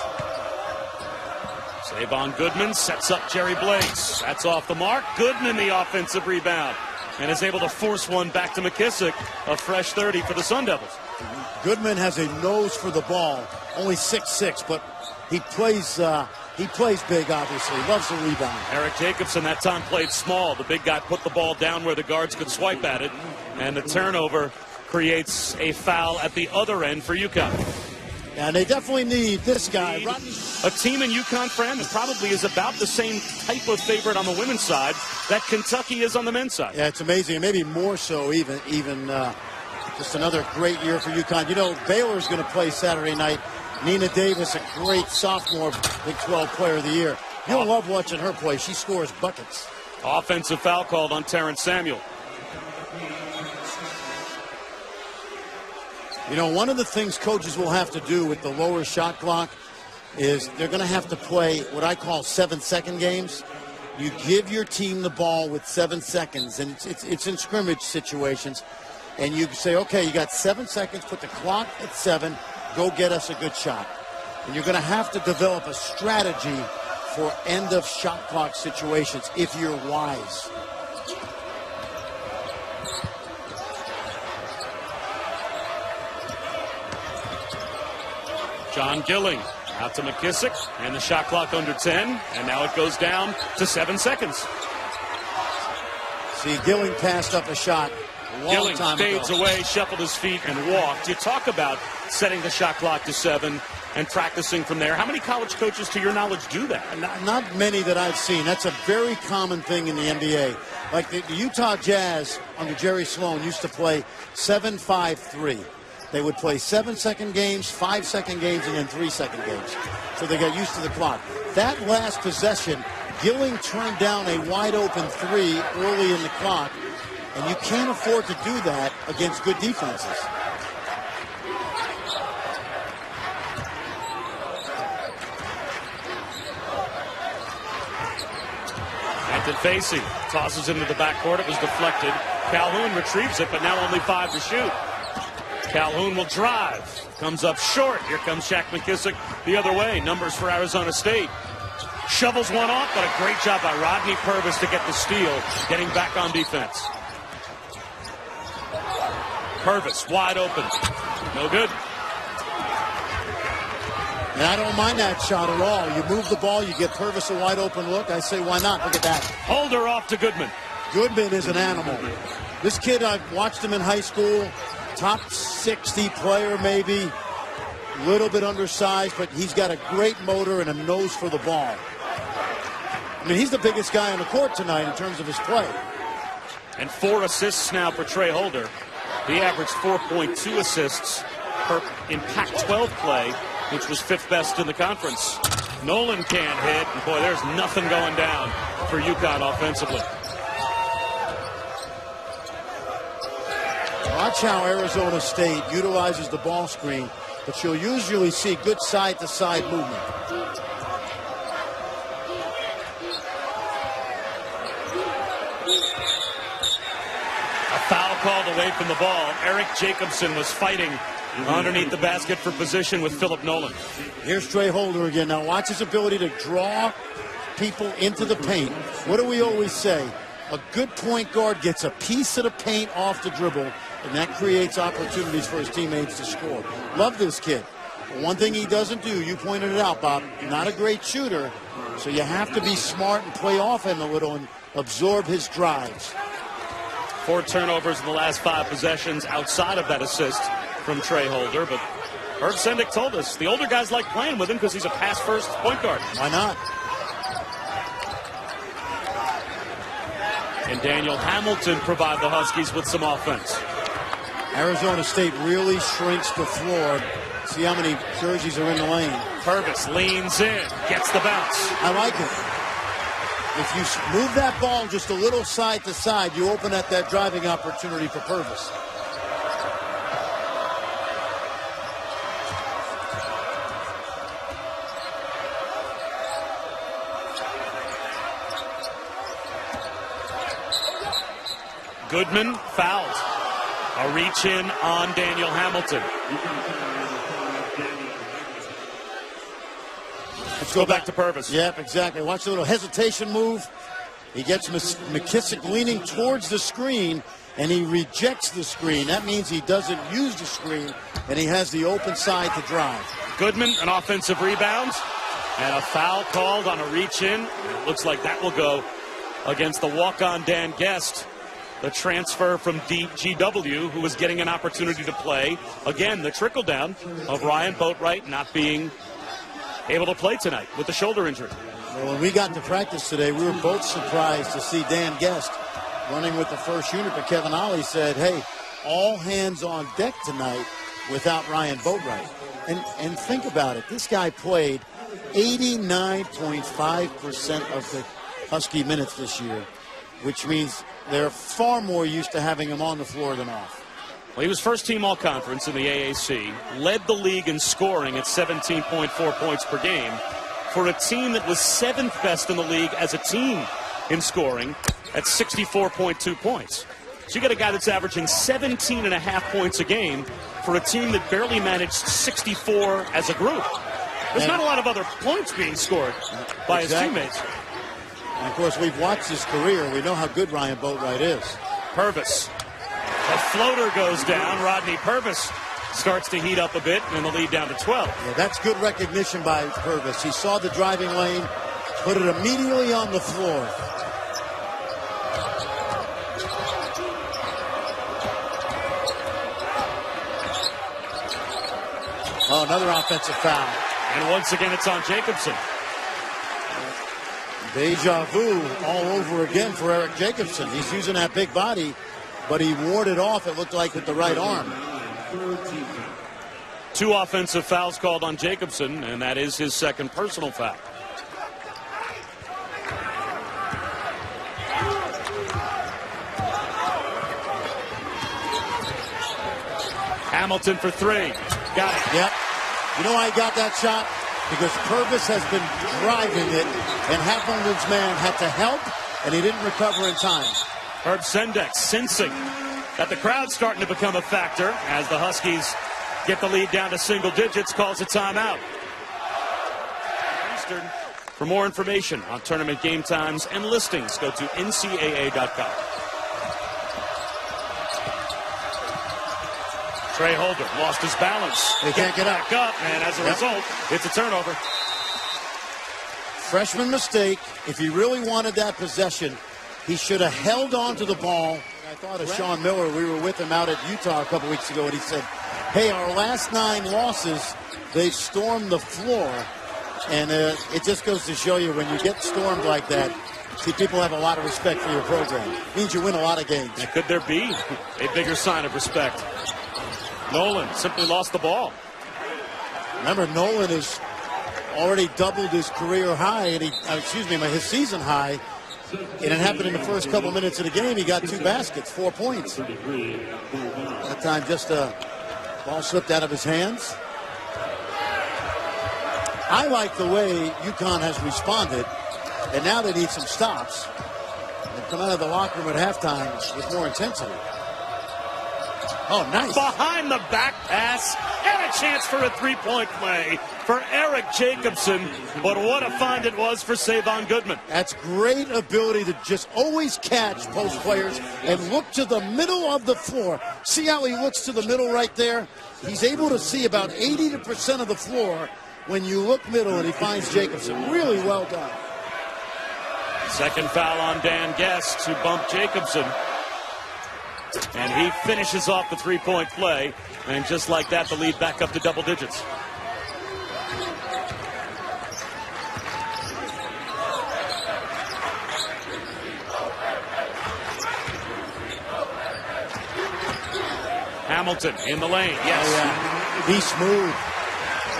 Speaker 1: Savon Goodman sets up Jerry Blades. That's off the mark. Goodman the offensive rebound and is able to force one back to McKissic. A fresh 30 for the Sun Devils.
Speaker 2: Goodman has a nose for the ball. Only 6'6", but he plays big, obviously. Loves the rebound.
Speaker 1: Eric Jacobson that time played small. The big guy put the ball down where the guards could swipe at it. And the turnover creates a foul at the other end for UConn.
Speaker 2: And they definitely need this guy.
Speaker 1: A team in UConn, Fran, that probably is about the same type of favorite on the women's side that Kentucky is on the men's side.
Speaker 2: Yeah, it's amazing. And maybe more so even just another great year for UConn. You know, Baylor's going to play Saturday night. Nina Davis, a great sophomore Big 12 player of the year. You'll love watching her play. She scores buckets.
Speaker 1: Offensive foul called on Terrence Samuel.
Speaker 2: You know, one of the things coaches will have to do with the lower shot clock is they're going to have to play what I call 7-second games. You give your team the ball with 7 seconds, and it's in scrimmage situations. And you say, okay, you got 7 seconds, put the clock at 7, go get us a good shot. And you're going to have to develop a strategy for end of shot clock situations if you're wise.
Speaker 1: John Gilling out to McKissic, and the shot clock under 10, and now it goes down to 7 seconds.
Speaker 2: See, Gilling passed up a shot a long
Speaker 1: Gilling
Speaker 2: time
Speaker 1: fades
Speaker 2: ago.
Speaker 1: away, shuffled his feet, and walked. You talk about setting the shot clock to 7 and practicing from there. How many college coaches, to your knowledge, do that?
Speaker 2: Not many that I've seen. That's a very common thing in the NBA. Like the Utah Jazz under Jerry Sloan used to play 7-5-3. They would play 7-second games, 5-second games, and then 3-second games. So they got used to the clock. That last possession, Gilling turned down a wide-open 3 early in the clock, and you can't afford to do that against good defenses.
Speaker 1: Anton Facey tosses into the backcourt. It was deflected. Calhoun retrieves it, but now only 5 to shoot. Calhoun will drive. Comes up short. Here comes Shaq McKissic the other way. Numbers for Arizona State. Shovels one off, but a great job by Rodney Purvis to get the steal, getting back on defense. Purvis wide open. No good.
Speaker 2: And I don't mind that shot at all. You move the ball, you get Purvis a wide open look. I say, why not? Look at that.
Speaker 1: Holder off to Goodman.
Speaker 2: Goodman is an animal. This kid, I watched him in high school. Top 60 player, maybe. A little bit undersized, but he's got a great motor and a nose for the ball. I mean, he's the biggest guy on the court tonight in terms of his play.
Speaker 1: And 4 assists now for Trey Holder. He averaged 4.2 assists in Pac-12 play, which was 5th best in the conference. Nolan can't hit, and boy, there's nothing going down for UConn offensively.
Speaker 2: Watch how Arizona State utilizes the ball screen, but you'll usually see good side-to-side movement.
Speaker 1: A foul called away from the ball. Eric Jacobson was fighting underneath the basket for position with Philip Nolan.
Speaker 2: Here's Trey Holder again. Now watch his ability to draw people into the paint. What do we always say? A good point guard gets a piece of the paint off the dribble, and that creates opportunities for his teammates to score. Love this kid. One thing he doesn't do, you pointed it out, Bob, not a great shooter, so you have to be smart and play off him a little and absorb his drives.
Speaker 1: 4 turnovers in the last 5 possessions outside of that assist from Trey Holder, but Herb Sendek told us the older guys like playing with him because he's a pass-first point guard.
Speaker 2: Why not?
Speaker 1: And Daniel Hamilton provide the Huskies with some offense.
Speaker 2: Arizona State really shrinks the floor. See how many jerseys are in the lane.
Speaker 1: Purvis leans in, gets the bounce.
Speaker 2: I like it. If you move that ball just a little side to side, you open up that driving opportunity for Purvis.
Speaker 1: Goodman fouled. A reach in on Daniel Hamilton. Let's go back to Purvis.
Speaker 2: Yep, exactly. Watch the little hesitation move. He gets McKissic leaning towards the screen, and he rejects the screen. That means he doesn't use the screen, and he has the open side to drive.
Speaker 1: Goodman, an offensive rebound, and a foul called on a reach-in. It looks like that will go against the walk-on Dan Guest, the transfer from GW, who was getting an opportunity to play. Again, the trickle-down of Ryan Boatwright not being able to play tonight with the shoulder injury.
Speaker 2: Well, when we got to practice today, we were both surprised to see Dan Guest running with the first unit, but Kevin Ollie said, hey, all hands on deck tonight without Ryan Boatwright. And think about it. This guy played 89.5% of the Husky minutes this year, which means they're far more used to having him on the floor than off.
Speaker 1: Well, he was first team all-conference in the AAC, led the league in scoring at 17.4 points per game for a team that was 7th best in the league as a team in scoring at 64.2 points. So you got a guy that's averaging 17.5 points a game for a team that barely managed 64 as a group. There's not a lot of other points being scored by his teammates.
Speaker 2: And, of course, we've watched his career. We know how good Ryan Boatwright is.
Speaker 1: Purvis. A floater goes down. Rodney Purvis starts to heat up a bit, and the lead down to 12.
Speaker 2: Yeah, that's good recognition by Purvis. He saw the driving lane, put it immediately on the floor. Oh, another offensive foul.
Speaker 1: And once again, it's on Jacobson.
Speaker 2: Deja vu all over again for Eric Jacobson. He's using that big body, but he warded off, it looked like, with the right arm.
Speaker 1: 2 offensive fouls called on Jacobson, and that is his second personal foul. Hamilton for 3. Got it.
Speaker 2: Yep. You know why he got that shot? Because Purvis has been driving it, and Hamilton's man had to help, and he didn't recover in time.
Speaker 1: Herb Sendek sensing that the crowd's starting to become a factor as the Huskies get the lead down to single digits, calls a timeout. Eastern. For more information on tournament game times and listings, go to ncaa.com. Trey Holder lost his balance.
Speaker 2: He can't get
Speaker 1: back up, and as a result, it's a turnover.
Speaker 2: Freshman mistake. If he really wanted that possession, he should have held on to the ball. I thought of Sean Miller. We were with him out at Utah a couple weeks ago, and he said, hey, our last 9 losses, they stormed the floor. And it just goes to show you when you get stormed like that, see, people have a lot of respect for your program. It means you win a lot of games.
Speaker 1: Now, could there be a bigger sign of respect? Nolan simply lost the ball.
Speaker 2: Remember, Nolan has already doubled his career high, and his season high. And it happened in the first couple minutes of the game. He got 2 baskets, 4 points. That time just a ball slipped out of his hands. I like the way UConn has responded, and now they need some stops. They come out of the locker room at halftime with more intensity. Oh, nice.
Speaker 1: Behind the back pass, and a chance for a three-point play for Eric Jacobson. But what a find it was for Savon Goodman.
Speaker 2: That's great ability to just always catch post players and look to the middle of the floor. See how he looks to the middle right there? He's able to see about 80% of the floor when you look middle, and he finds Jacobson. Really well done.
Speaker 1: Second foul on Dan Guest to bump Jacobson. And he finishes off the three-point play. And just like that, the lead back up to double digits. Hamilton in the lane. Yes.
Speaker 2: Oh, yeah. He's smooth.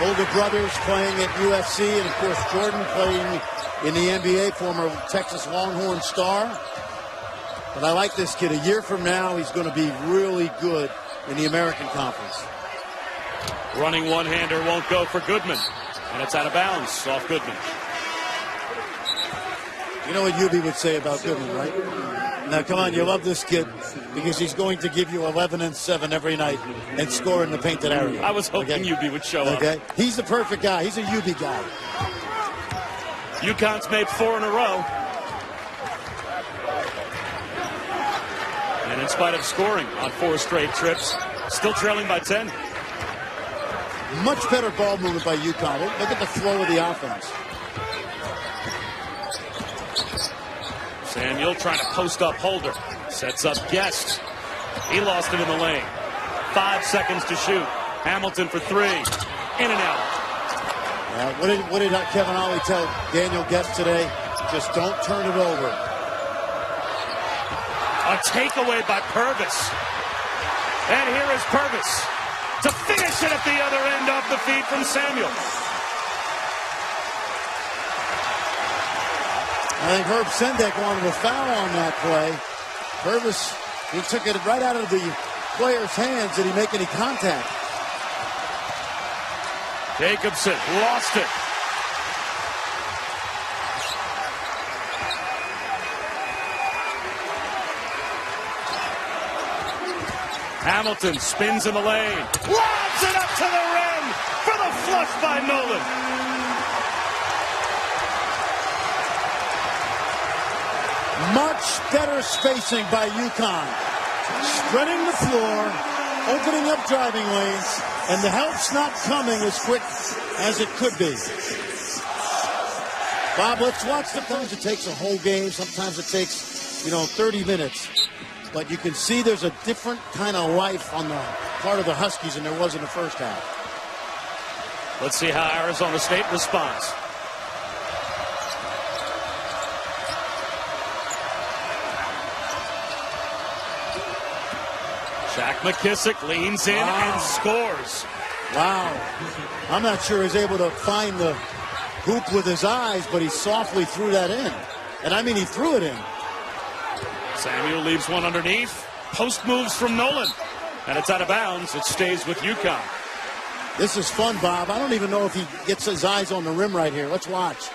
Speaker 2: Older brothers playing at UFC, and of course Jordan playing in the NBA, former Texas Longhorn star. But I like this kid. A year from now, he's going to be really good in the American Conference.
Speaker 1: Running one-hander won't go for Goodman. And it's out of bounds off Goodman.
Speaker 2: You know what Yubi would say about Goodman, right? Now, come on, you love this kid because he's going to give you 11 and 7 every night and score in the painted area.
Speaker 1: I was hoping Yubi would show up.
Speaker 2: Okay, he's the perfect guy. He's a Yubi guy.
Speaker 1: UConn's made 4 in a row. And in spite of scoring on 4 straight trips, still trailing by 10.
Speaker 2: Much better ball movement by UConn. Look at the flow of the offense.
Speaker 1: Samuel trying to post up Holder. Sets up Guest. He lost it in the lane. 5 seconds to shoot. Hamilton for 3. In and out.
Speaker 2: What did Kevin Ollie tell Daniel Guest today? Just don't turn it over.
Speaker 1: A takeaway by Purvis. And here is Purvis to finish it at the other end off the feed from Samuel.
Speaker 2: I think Herb Sendek wanted a foul on that play. Purvis, he took it right out of the player's hands. Did he make any contact?
Speaker 1: Jacobson lost it. Hamilton spins in the lane. Lobs it up to the rim for the flush by Nolan.
Speaker 2: Much better spacing by UConn. Spreading the floor, opening up driving lanes, and the help's not coming as quick as it could be. Bob, let's watch. Sometimes it takes a whole game. Sometimes it takes, 30 minutes. But you can see there's a different kind of life on the part of the Huskies than there was in the first half.
Speaker 1: Let's see how Arizona State responds. Shaq McKissic leans in and scores.
Speaker 2: Wow. I'm not sure he's able to find the hoop with his eyes, but he softly threw that in. And I mean, he threw it in.
Speaker 1: Samuel leaves one underneath. Post moves from Nolan. And it's out of bounds. It stays with UConn.
Speaker 2: This is fun, Bob. I don't even know if he gets his eyes on the rim right here. Let's watch.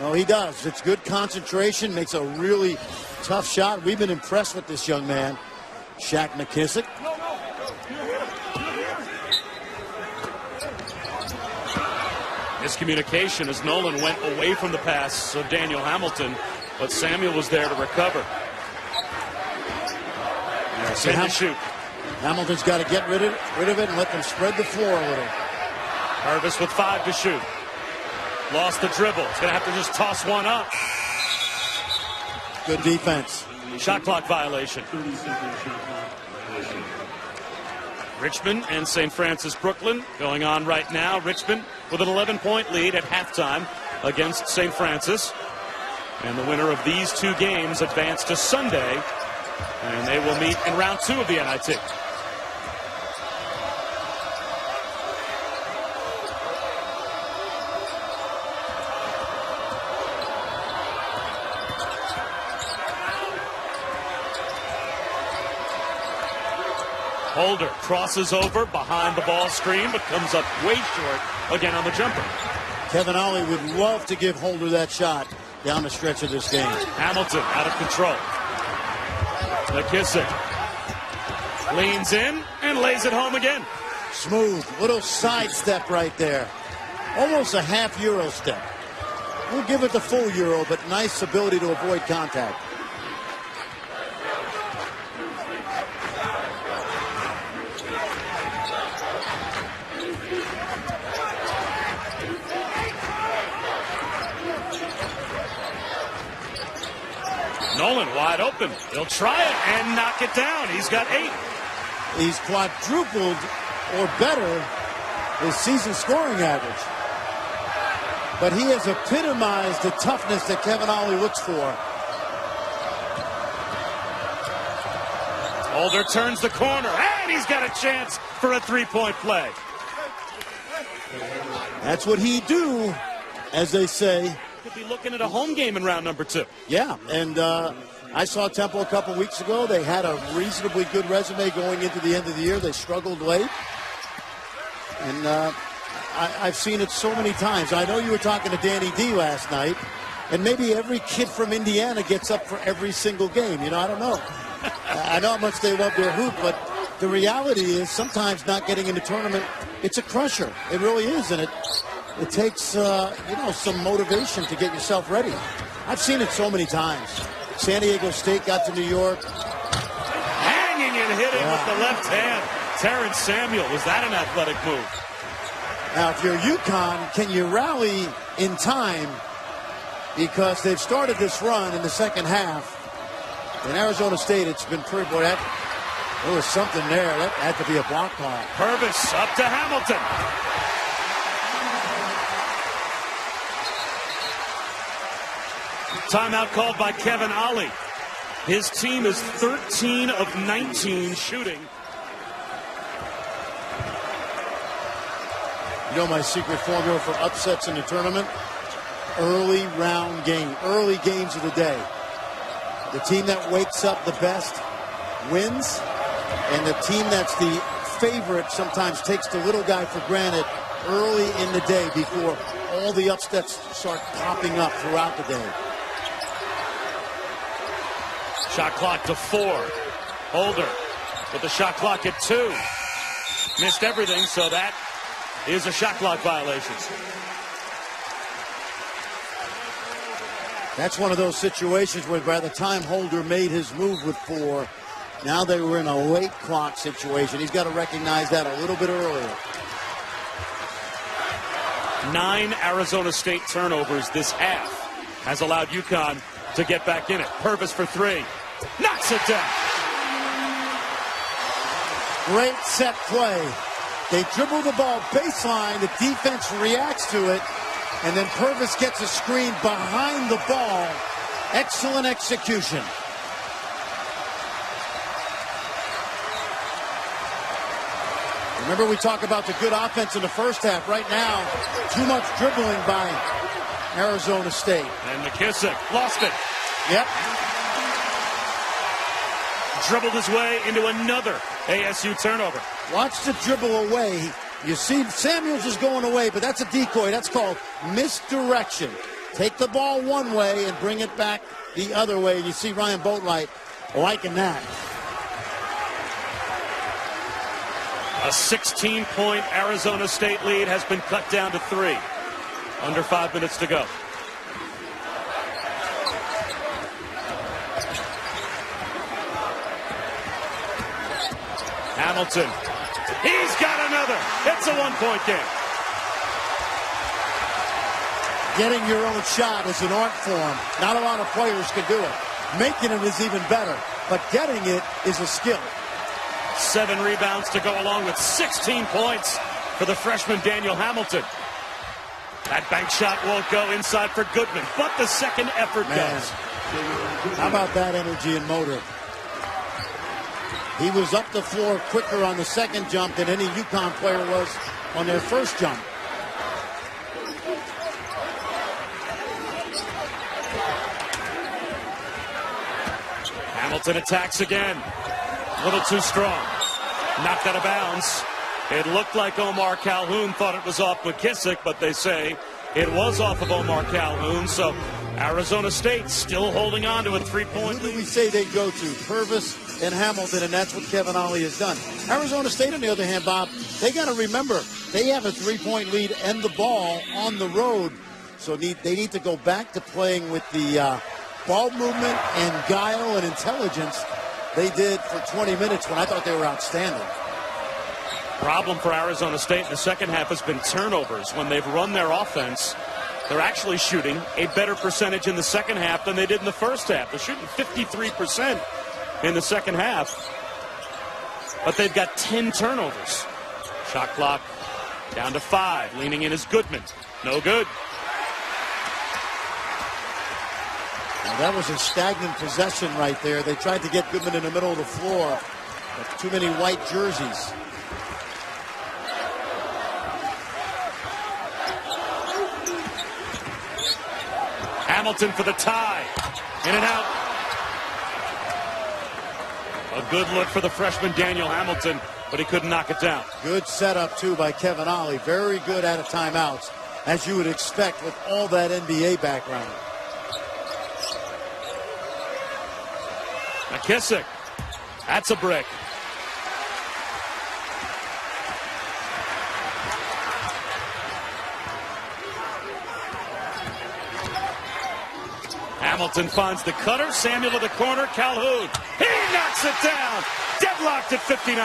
Speaker 2: Oh, he does. It's good concentration. Makes a really tough shot. We've been impressed with this young man, Shaq McKissic.
Speaker 1: Miscommunication as Nolan went away from the pass, so Daniel Hamilton, but Samuel was there to recover.
Speaker 2: So
Speaker 1: shoot.
Speaker 2: Hamilton's got to get rid of it and let them spread the floor a little.
Speaker 1: Purvis with 5 to shoot. Lost the dribble. He's going to have to just toss one up.
Speaker 2: Good defense.
Speaker 1: Shot clock violation. Richmond and St. Francis Brooklyn going on right now. Richmond with an 11-point lead at halftime against St. Francis. And the winner of these 2 games advanced to Sunday. And they will meet in round 2 of the NIT. Holder crosses over behind the ball screen, but comes up way short again on the jumper.
Speaker 2: Kevin Ollie would love to give Holder that shot down the stretch of this game.
Speaker 1: Hamilton out of control. McKissic Leans in and lays it home again.
Speaker 2: Smooth, little sidestep right there. Almost a half Euro step. We'll give it the full Euro, but nice ability to avoid contact.
Speaker 1: Nolan wide open. He'll try it and knock it down. He's got 8.
Speaker 2: He's quadrupled or better his season scoring average. But he has epitomized the toughness that Kevin Ollie looks for.
Speaker 1: Holder turns the corner, and he's got a chance for a three-point play.
Speaker 2: That's what he do, as they say.
Speaker 1: Could be looking at a home game in round number 2.
Speaker 2: Yeah, and I saw Temple a couple weeks ago. They had a reasonably good resume going into the end of the year. They struggled late. And I've seen it so many times. I know you were talking to Danny D last night, and maybe every kid from Indiana gets up for every single game. You know, I don't know. I know how much they love their hoop, but the reality is sometimes not getting in the tournament, it's a crusher. It really is, and it takes, some motivation to get yourself ready. I've seen it so many times. San Diego State got to New York.
Speaker 1: Hanging and hitting with the left hand. Terrence Samuel, was that an athletic move?
Speaker 2: Now, if you're UConn, can you rally in time? Because they've started this run in the second half. In Arizona State, it's been pretty, boy, there was something there. That had to be a block call.
Speaker 1: Purvis up to Hamilton. Timeout called by Kevin Ollie. His team is 13 of 19 shooting.
Speaker 2: You know my secret formula for upsets in the tournament? Early round game. Early games of the day. The team that wakes up the best wins, and the team that's the favorite sometimes takes the little guy for granted early in the day before all the upsets start popping up throughout the day.
Speaker 1: Shot clock to 4. Holder with the shot clock at 2. Missed everything, so that is a shot clock violation.
Speaker 2: That's one of those situations where by the time Holder made his move with 4, now they were in a late clock situation. He's got to recognize that a little bit earlier.
Speaker 1: 9 Arizona State turnovers this half has allowed UConn to get back in it. Purvis for 3. Knocks it down.
Speaker 2: Great set play. They dribble the ball baseline. The defense reacts to it. And then Purvis gets a screen behind the ball. Excellent execution. Remember, we talk about the good offense in the first half. Right now, too much dribbling by Arizona State.
Speaker 1: And McKissic lost it.
Speaker 2: Yep.
Speaker 1: Dribbled his way into another ASU turnover.
Speaker 2: Watch the dribble away. You see Samuels is going away, but that's a decoy. That's called misdirection. Take the ball one way and bring it back the other way. You see Ryan Boatwright liking that.
Speaker 1: A 16-point Arizona State lead has been cut down to 3. Under 5 minutes to go. Hamilton. He's got another. It's a 1-point game.
Speaker 2: Getting your own shot is an art form. Not a lot of players can do it. Making it is even better. But getting it is a skill.
Speaker 1: 7 rebounds to go along with 16 points for the freshman Daniel Hamilton. That bank shot won't go inside for Goodman, but the second effort does.
Speaker 2: How about that energy and motor? He was up the floor quicker on the second jump than any UConn player was on their first jump.
Speaker 1: Hamilton attacks again. A little too strong. Knocked out of bounds. It looked like Omar Calhoun thought it was off McKissic, but they say it was off of Omar Calhoun. So Arizona State still holding on to a 3-point
Speaker 2: Who
Speaker 1: lead.
Speaker 2: do we say they go to? Purvis and Hamilton, and that's what Kevin Ollie has done. Arizona State, on the other hand, Bob, they got to remember, they have a 3-point lead and the ball on the road. So they need to go back to playing with the ball movement and guile and intelligence they did for 20 minutes when I thought they were outstanding.
Speaker 1: Problem for Arizona State in the second half has been turnovers. When they've run their offense, they're actually shooting a better percentage in the second half than they did in the first half. They're shooting 53% in the second half, but they've got 10 turnovers. Shot clock down to 5. Leaning in is Goodman. No good.
Speaker 2: Now that was a stagnant possession right there. They tried to get Goodman in the middle of the floor, but too many white jerseys.
Speaker 1: Hamilton for the tie. In and out. A good look for the freshman Daniel Hamilton, but he couldn't knock it down.
Speaker 2: Good setup, too, by Kevin Ollie. Very good out of timeouts, as you would expect with all that NBA background.
Speaker 1: McKissic. That's a brick. Hamilton finds the cutter. Samuel to the corner. Calhoun. He knocks it down. Deadlocked at 59.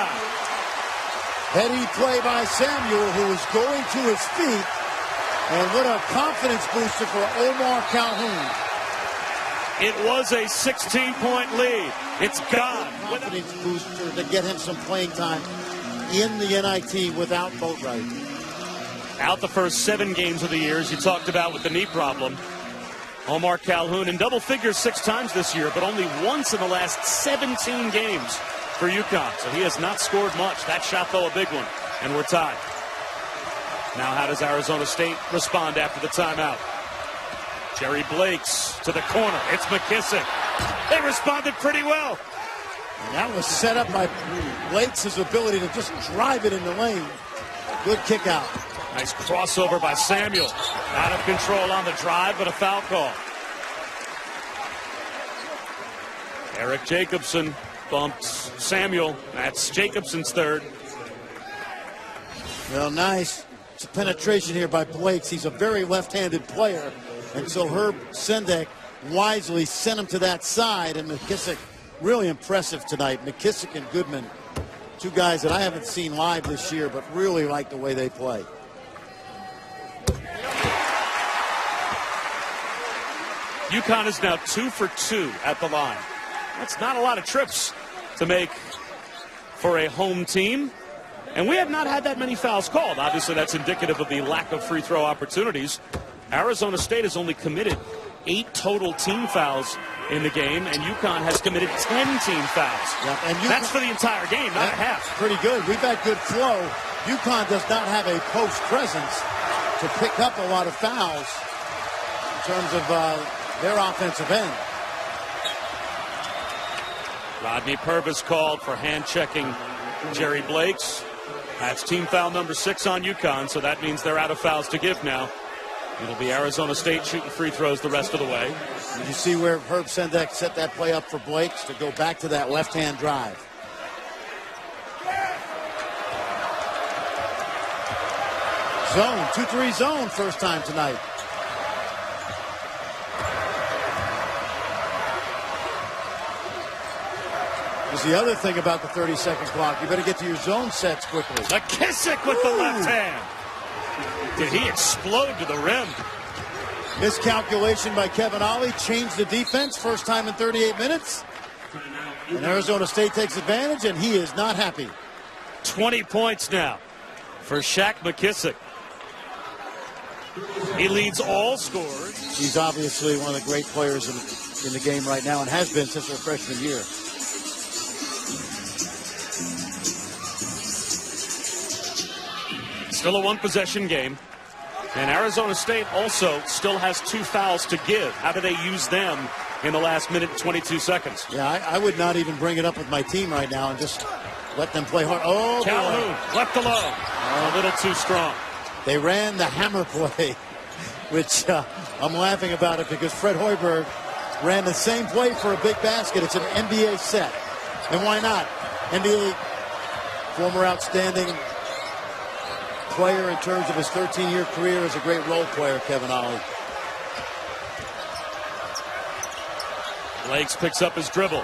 Speaker 2: Heady play by Samuel, who is going to his feet. And what a confidence booster for Omar Calhoun.
Speaker 1: It was a 16-point lead. It's gone.
Speaker 2: Confidence booster to get him some playing time in the NIT without Boatwright.
Speaker 1: Out the first 7 games of the year, as you talked about with the knee problem. Omar Calhoun in double figures 6 times this year, but only once in the last 17 games for UConn. So he has not scored much. That shot, though, a big one. And we're tied. Now how does Arizona State respond after the timeout? Jerry Blakes to the corner. It's McKissic. They responded pretty well.
Speaker 2: And that was set up by Blakes' ability to just drive it in the lane. Good kick out.
Speaker 1: Nice crossover by Samuel. Out of control on the drive, but a foul call. Eric Jacobson bumps Samuel. That's Jacobson's third.
Speaker 2: Well, nice. It's a penetration here by Blakes. He's a very left-handed player. And so Herb Sendek wisely sent him to that side. And McKissic, really impressive tonight. McKissic and Goodman, 2 guys that I haven't seen live this year, but really like the way they play.
Speaker 1: UConn is now 2 for 2 at the line. That's not a lot of trips to make for a home team. And we have not had that many fouls called. Obviously, that's indicative of the lack of free throw opportunities. Arizona State has only committed 8 total team fouls in the game, and UConn has committed 10 team fouls.
Speaker 2: Yeah, and
Speaker 1: that's for the entire game, not a half.
Speaker 2: Pretty good. We've had good flow. UConn does not have a post presence to pick up a lot of fouls in terms of their offensive end.
Speaker 1: Rodney Purvis called for hand-checking Jerry Blakes. That's team foul number 6 on UConn, so that means they're out of fouls to give now. It'll be Arizona State shooting free throws the rest of the way.
Speaker 2: Did you see where Herb Sendek set that play up for Blakes to go back to that left-hand drive? Zone, 2-3 zone, first time tonight. There's the other thing about the 30-second clock. You better get to your zone sets quickly.
Speaker 1: McKissic with the left hand. Did he explode to the rim?
Speaker 2: Miscalculation by Kevin Ollie changed the defense. First time in 38 minutes. And Arizona State takes advantage, and he is not happy.
Speaker 1: 20 points now for Shaq McKissic. He leads all scorers.
Speaker 2: He's obviously one of the great players in the game right now and has been since her freshman year.
Speaker 1: Still a 1-possession game. And Arizona State also still has 2 fouls to give. How do they use them in the last minute and 22 seconds?
Speaker 2: Yeah, I would not even bring it up with my team right now and just let them play hard. Oh,
Speaker 1: Calhoun left alone. A little too strong.
Speaker 2: They ran the hammer play, which I'm laughing about it because Fred Hoiberg ran the same play for a big basket. It's an NBA set. And why not? NBA former outstanding player in terms of his 13-year career as a great role player, Kevin Ollie.
Speaker 1: Lakes picks up his dribble.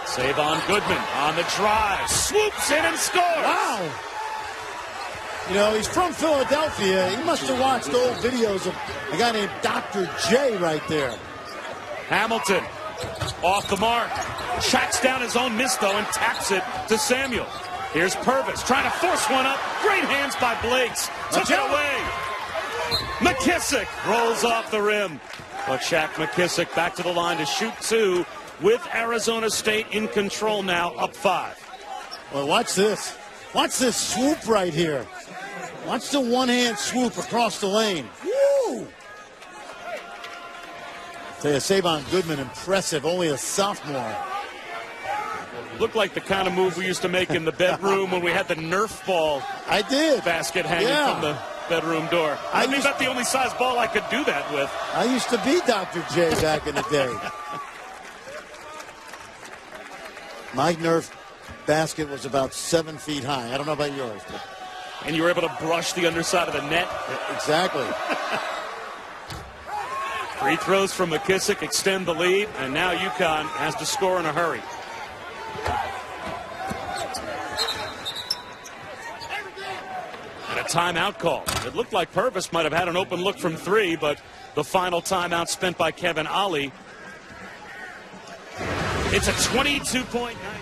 Speaker 1: Savon Goodman on the drive. Swoops in and scores.
Speaker 2: Wow. You know, he's from Philadelphia. He must have watched old videos of a guy named Dr. J right there.
Speaker 1: Hamilton off the mark. Tracks down his own miss, though, and taps it to Samuel. Here's Purvis trying to force one up. Great hands by Blakes. Took it away. McKissic rolls off the rim. But Shaq McKissic back to the line to shoot two with Arizona State in control now, up 5.
Speaker 2: Well, watch this. Watch this swoop right here. Watch the one-hand swoop across the lane. Woo! Tell you, Savon Goodman, impressive. Only a sophomore.
Speaker 1: Looked like the kind of move we used to make in the bedroom when we had the Nerf ball.
Speaker 2: I did.
Speaker 1: Basket hanging from the bedroom door. I mean, that's the only size ball I could do that with.
Speaker 2: I used to be Dr. J back in the day. My Nerf basket was about 7 feet high. I don't know about yours. But...
Speaker 1: And you were able to brush the underside of the net?
Speaker 2: Exactly.
Speaker 1: Free throws from McKissic extend the lead, and now UConn has to score in a hurry. And a timeout call. It looked like Purvis might have had an open look from 3, but the final timeout spent by Kevin Ollie. It's a 22-point night.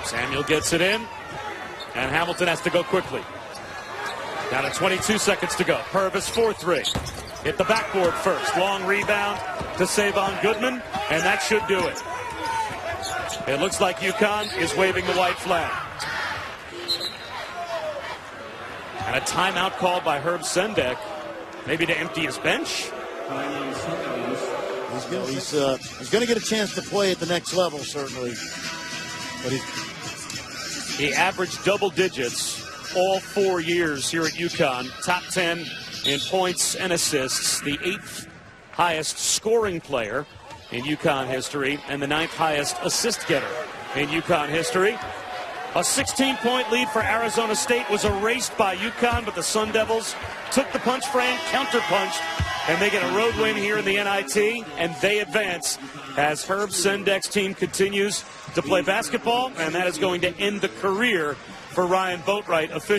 Speaker 1: Samuel gets it in, and Hamilton has to go quickly. Down to 22 seconds to go. Purvis 4-3. Hit the backboard first. Long rebound to Savon Goodman, and that should do it. It looks like UConn is waving the white flag. And a timeout called by Herb Sendek, maybe to empty his bench.
Speaker 2: He's going to get a chance to play at the next level, certainly. But
Speaker 1: he averaged double digits all 4 years here at UConn. Top 10 in points and assists. The 8th highest scoring player in UConn history, and the 9th highest assist getter in UConn history. A 16-point lead for Arizona State was erased by UConn, but the Sun Devils took the punch frame, counterpunched, and they get a road win here in the NIT, and they advance as Herb Sendek's team continues to play basketball, and that is going to end the career for Ryan Boatwright officially.